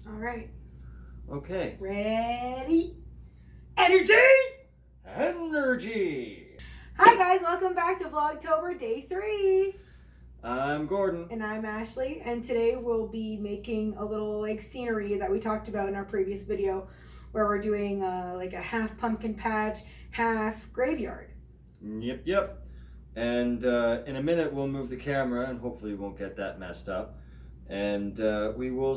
All right. Okay. Ready? Energy! Energy! Hi guys, welcome back to Vlogtober Day 3. I'm Gordon. And I'm Ashley, and today we'll be making a little scenery that we talked about in our previous video where we're doing a half pumpkin patch, half graveyard. Yep. And in a minute we'll move the camera and hopefully we won't get that messed up. And we will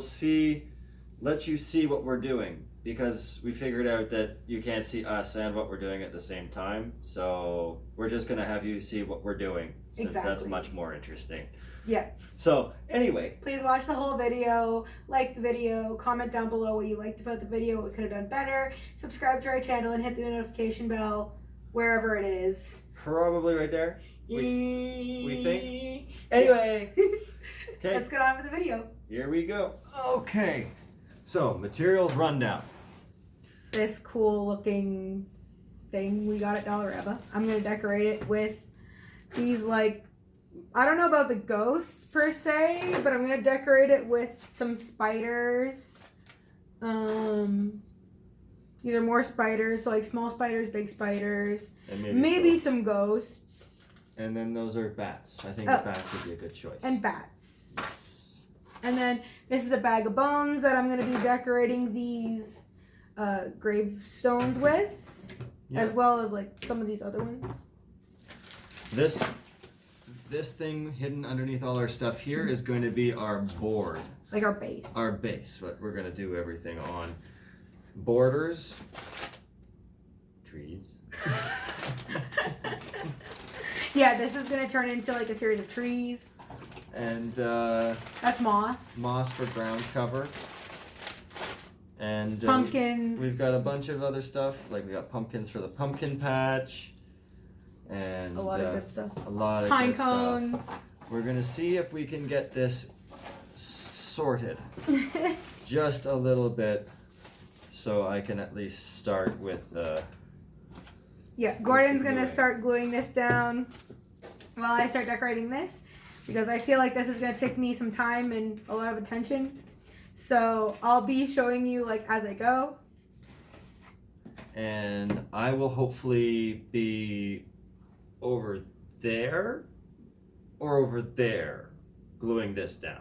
let you see what we're doing, because we figured out that you can't see us and what we're doing at the same time. So we're just going to have you see what we're doing, since that's much more interesting. Yeah. So anyway, please watch the whole video, like the video, comment down below what you liked about the video, what we could have done better, subscribe to our channel and hit the notification bell wherever it is. Probably right there. We think. Anyway. Okay. Let's get on with the video. Here we go. Okay. So, materials rundown. This cool looking thing we got at Dollarama. I'm going to decorate it with these I don't know about the ghosts per se, but I'm going to decorate it with some spiders. These are more spiders, so small spiders, big spiders, and maybe some ghosts. And then those are bats. I think the bats would be a good choice. And bats. And then this is a bag of bones that I'm going to be decorating these gravestones with, as well as some of these other ones. This thing hidden underneath all our stuff here is going to be our board. Our base. Our base, what we're going to do everything on. Borders. Trees. Yeah, this is going to turn into a series of trees. And that's moss. Moss for ground cover. And pumpkins. We've got a bunch of other stuff. We got pumpkins for the pumpkin patch. And a lot of good stuff. A lot of pine good cones. Stuff. We're going to see if we can get this sorted just a little bit, so I can at least start with yeah, Gordon's going to start gluing this down while I start decorating this, because I feel like this is going to take me some time and a lot of attention. So I'll be showing you as I go. And I will hopefully be over there or over there gluing this down.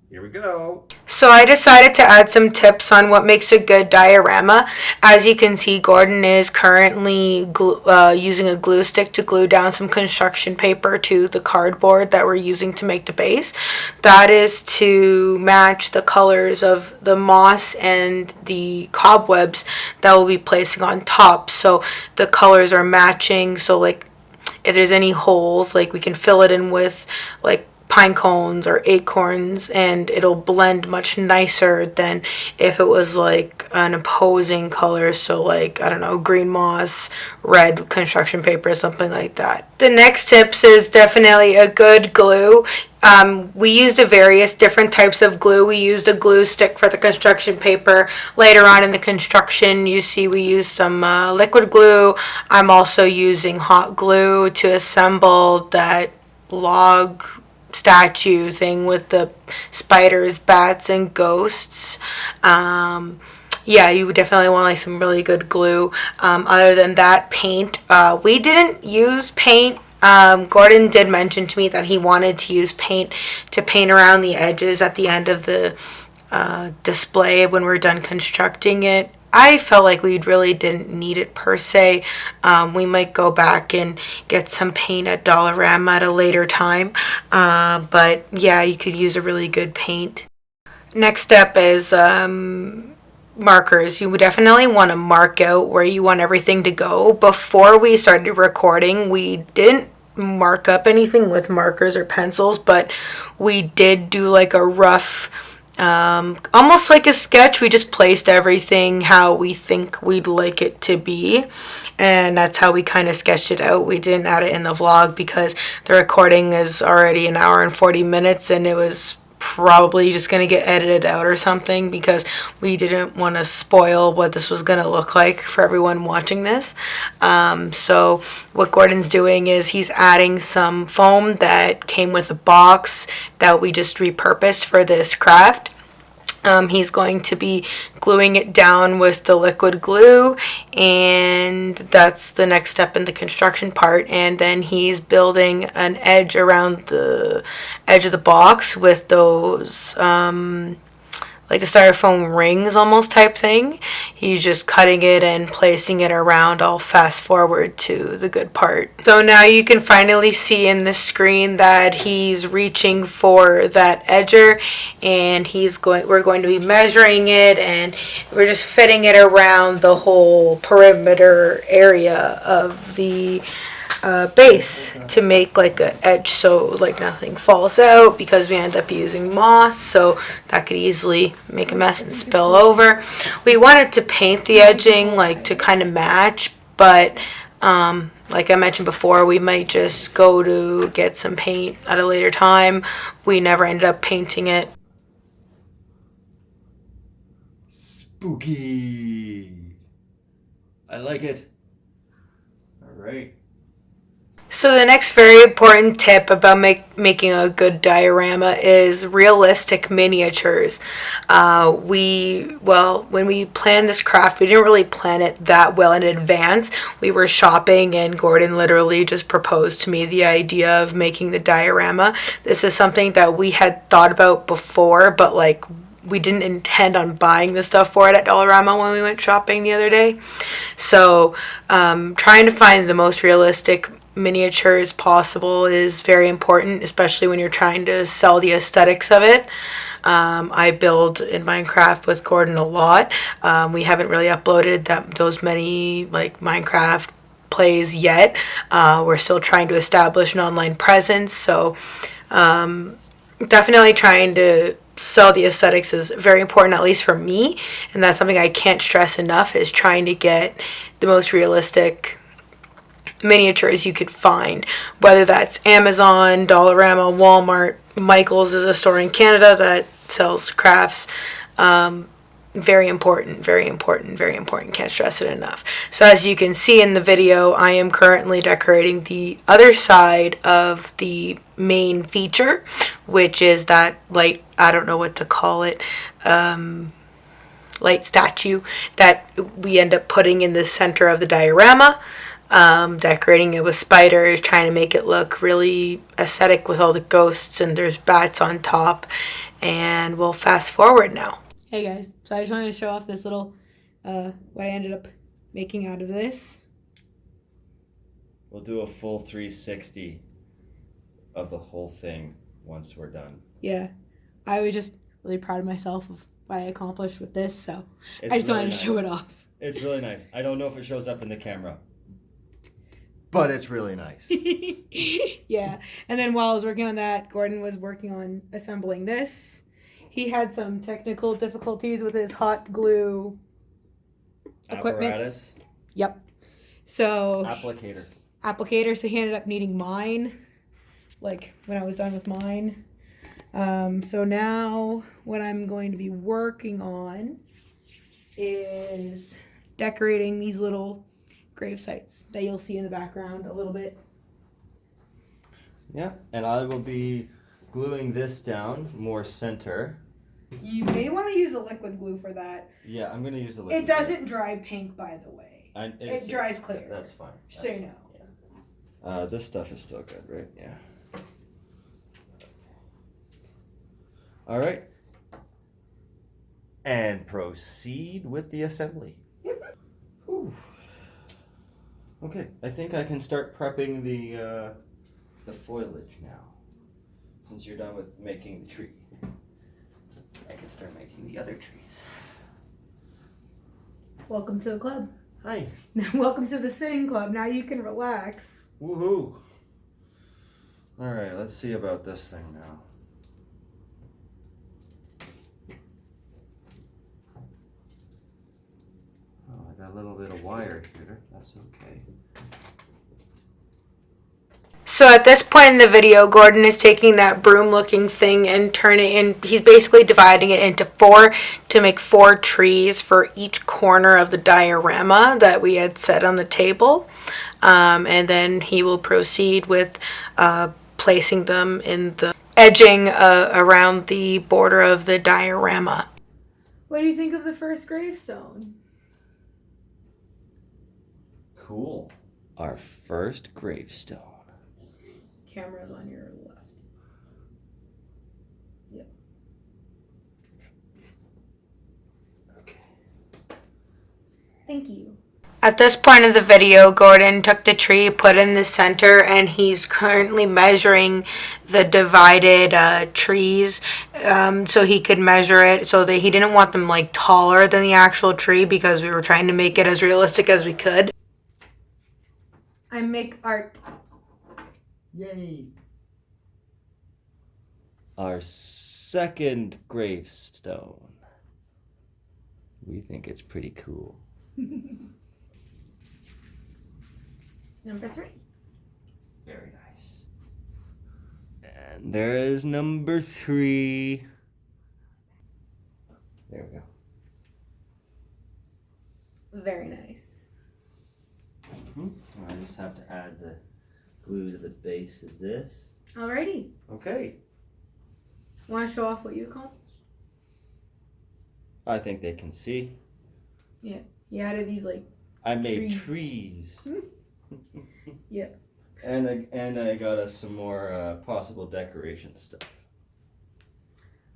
Here we go. So I decided to add some tips on what makes a good diorama. As you can see, Gordon is currently using a glue stick to glue down some construction paper to the cardboard that we're using to make the base. That is to match the colors of the moss and the cobwebs that we'll be placing on top. So the colors are matching, so if there's any holes, we can fill it in with pine cones or acorns, and it'll blend much nicer than if it was an opposing color, so I don't know, green moss, red construction paper, something like that. The next tips is definitely a good glue. We used various different types of glue. We used a glue stick for the construction paper. Later on in the construction, you see we used some liquid glue. I'm also using hot glue to assemble that log statue thing with the spiders, bats, and ghosts. Yeah, you would definitely want some really good glue. Other than that, paint. We didn't use paint. Gordon did mention to me that he wanted to use paint to paint around the edges at the end of the display when we're done constructing it. I felt like we really didn't need it per se. We might go back and get some paint at Dollarama at a later time. But yeah, you could use a really good paint. Next step is markers. You would definitely want to mark out where you want everything to go. Before we started recording, we didn't mark up anything with markers or pencils, but we did do a rough almost like a sketch. We just placed everything how we think we'd like it to be, and that's how we kind of sketched it out. We didn't add it in the vlog because the recording is already an hour and 40 minutes, and it was probably just going to get edited out or something because we didn't want to spoil what this was going to look like for everyone watching this. So what Gordon's doing is he's adding some foam that came with a box that we just repurposed for this craft. He's going to be gluing it down with the liquid glue, and that's the next step in the construction part. And then he's building an edge around the edge of the box with those like the styrofoam rings almost type thing. He's just cutting it and placing it around. I'll fast forward to the good part. So now you can finally see in the screen that he's reaching for that edger, and we're going to be measuring it, and we're just fitting it around the whole perimeter area of the base to make like an edge so like nothing falls out, because we end up using moss, so that could easily make a mess and spill over. We wanted to paint the edging like to kind of match, but like I mentioned before, we might just go to get some paint at a later time. We never ended up painting it. Spooky. I like it. All right. So the next very important tip about making a good diorama is realistic miniatures. When we planned this craft, we didn't really plan it that well in advance. We were shopping, and Gordon literally just proposed to me the idea of making the diorama. This is something that we had thought about before, but like we didn't intend on buying the stuff for it at Dollarama when we went shopping the other day. So trying to find the most realistic miniatures possible is very important, especially when you're trying to sell the aesthetics of it. I build in Minecraft with Gordon a lot. We haven't really uploaded those many like Minecraft plays yet. We're still trying to establish an online presence, so definitely trying to sell the aesthetics is very important, at least for me, and that's something I can't stress enough, is trying to get the most realistic miniatures you could find, whether that's Amazon, Dollarama, Walmart. Michael's is a store in Canada that sells crafts. Very important, very important, very important. Can't stress it enough. So as you can see in the video, I am currently decorating the other side of the main feature, which is that light, I don't know what to call it, light statue that we end up putting in the center of the diorama. Decorating it with spiders, trying to make it look really aesthetic with all the ghosts, and there's bats on top. And we'll fast forward now. Hey guys, so I just wanted to show off this little, what I ended up making out of this. We'll do a full 360 of the whole thing once we're done. Yeah, I was just really proud of myself of what I accomplished with this, so It's I just really wanted to show it off. It's really nice. I don't know if it shows up in the camera, but it's really nice. Yeah, and then while I was working on that, Gordon was working on assembling this. He had some technical difficulties with his hot glue equipment. Apparatus. Yep. So Applicator. So he ended up needing mine, like when I was done with mine. So now what I'm going to be working on is decorating these little grave sites that you'll see in the background a little bit. Yeah, and I will be gluing this down more center. You may want to use the liquid glue for that. Yeah, I'm going to use the liquid It doesn't dry pink, by the way. It dries clear. That's fine. So you know. Yeah. This stuff is still good, right? Yeah. All right. And proceed with the assembly. Whew. Okay, I think I can start prepping the foliage now. Since you're done with making the tree, I can start making the other trees. Welcome to the club. Hi. Welcome to the sitting club. Now you can relax. Woohoo. All right, let's see about this thing now. Oh, I got a little bit of wire here. That's okay. So at this point in the video, Gordon is taking that broom looking thing and he's basically dividing it into 4 to make 4 trees for each corner of the diorama that we had set on the table. And then he will proceed with placing them in the edging around the border of the diorama. What do you think of the first gravestone? Cool. Our first gravestone. Camera's on your left. Yep. Okay. Thank you. At this point of the video, Gordon took the tree, put in the center, and he's currently measuring the divided trees so he could measure it so that he didn't want them like taller than the actual tree because we were trying to make it as realistic as we could. I make art. Yay. Our second gravestone. We think it's pretty cool. Number 3. Very nice. And there is number 3. There we go. Very nice. I just have to add the glue to the base of this. Alrighty. Okay. Want to show off what you accomplished? I think they can see. Yeah. You added these like. I made trees. Yeah. And I got us some more possible decoration stuff.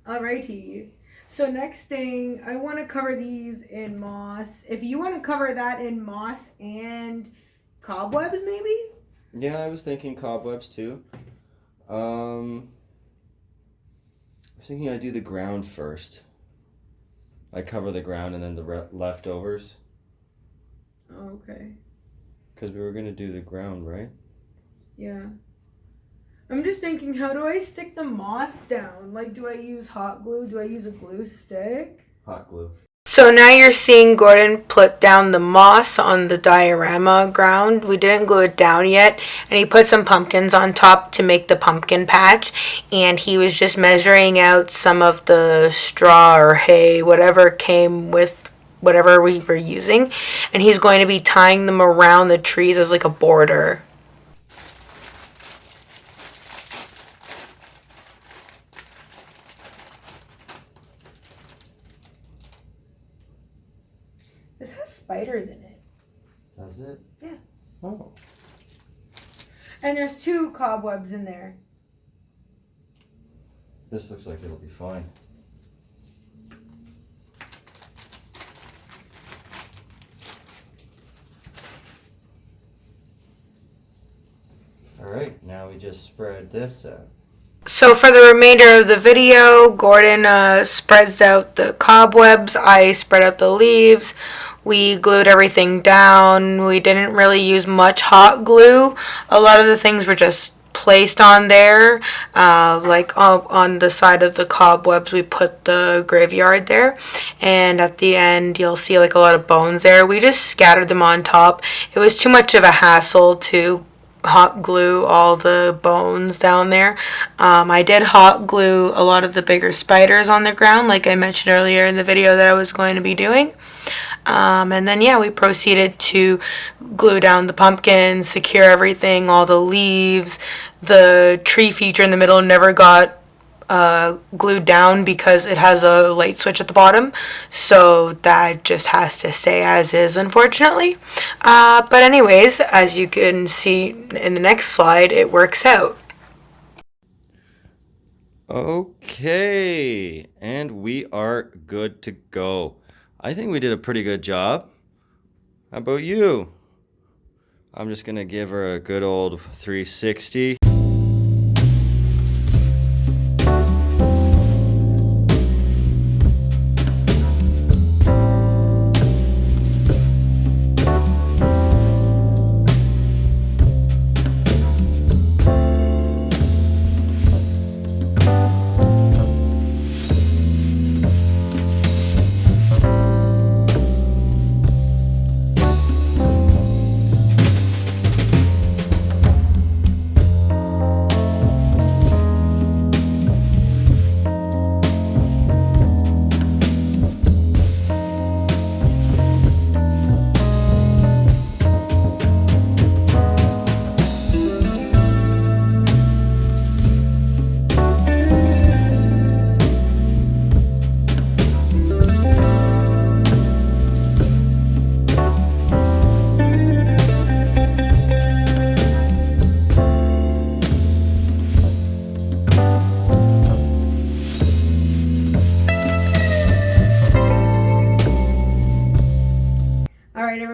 Alrighty. So next thing, I want to cover these in moss. If you want to cover that in moss and cobwebs, maybe? Yeah, I was thinking cobwebs too. I was thinking I'd do the ground first. I cover the ground and then the leftovers. Okay. Because we were going to do the ground, right? Yeah. I'm just thinking, how do I stick the moss down? Like, do I use hot glue? Do I use a glue stick? Hot glue. So now you're seeing Gordon put down the moss on the diorama ground. We didn't glue it down yet. And he put some pumpkins on top to make the pumpkin patch. And he was just measuring out some of the straw or hay, whatever came with whatever we were using. And he's going to be tying them around the trees as like a border. This has spiders in it. Does it? Yeah. Oh. And there's 2 cobwebs in there. This looks like it'll be fine. Alright, now we just spread this out. So for the remainder of the video, Gordon spreads out the cobwebs, I spread out the leaves, we glued everything down, we didn't really use much hot glue, a lot of the things were just placed on there, like on the side of the cobwebs we put the graveyard there, and at the end you'll see like a lot of bones there. We just scattered them on top. It was too much of a hassle to hot glue all the bones down there. I did hot glue a lot of the bigger spiders on the ground like I mentioned earlier in the video that I was going to be doing. And then yeah, we proceeded to glue down the pumpkins, secure everything, all the leaves. The tree feature in the middle never got glued down because it has a light switch at the bottom, so that just has to stay as is, unfortunately. But anyways, as you can see in the next slide, it works out. Okay, and we are good to go. I think we did a pretty good job. How about you? I'm just gonna give her a good old 360.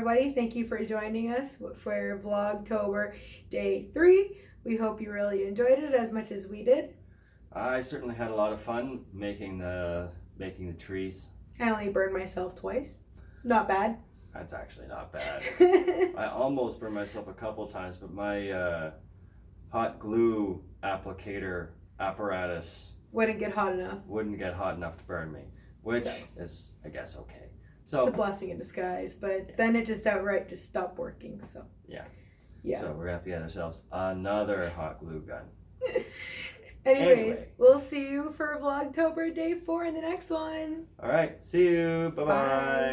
everybody. Thank you for joining us for Vlogtober Day 3. We hope you really enjoyed it as much as we did. I certainly had a lot of fun making the trees. I only burned myself twice. Not bad. That's actually not bad. I almost burned myself a couple times, but my hot glue applicator apparatus Wouldn't get hot enough. wouldn't get hot enough to burn me, which is, I guess, okay. So It's a blessing in disguise, but then it just outright just stopped working. So yeah. Yeah. So we're gonna have to get ourselves another hot glue gun. Anyways, Anyway. we'll see you for Vlogtober Day 4 in the next one. All right. See you. Bye-bye. Bye.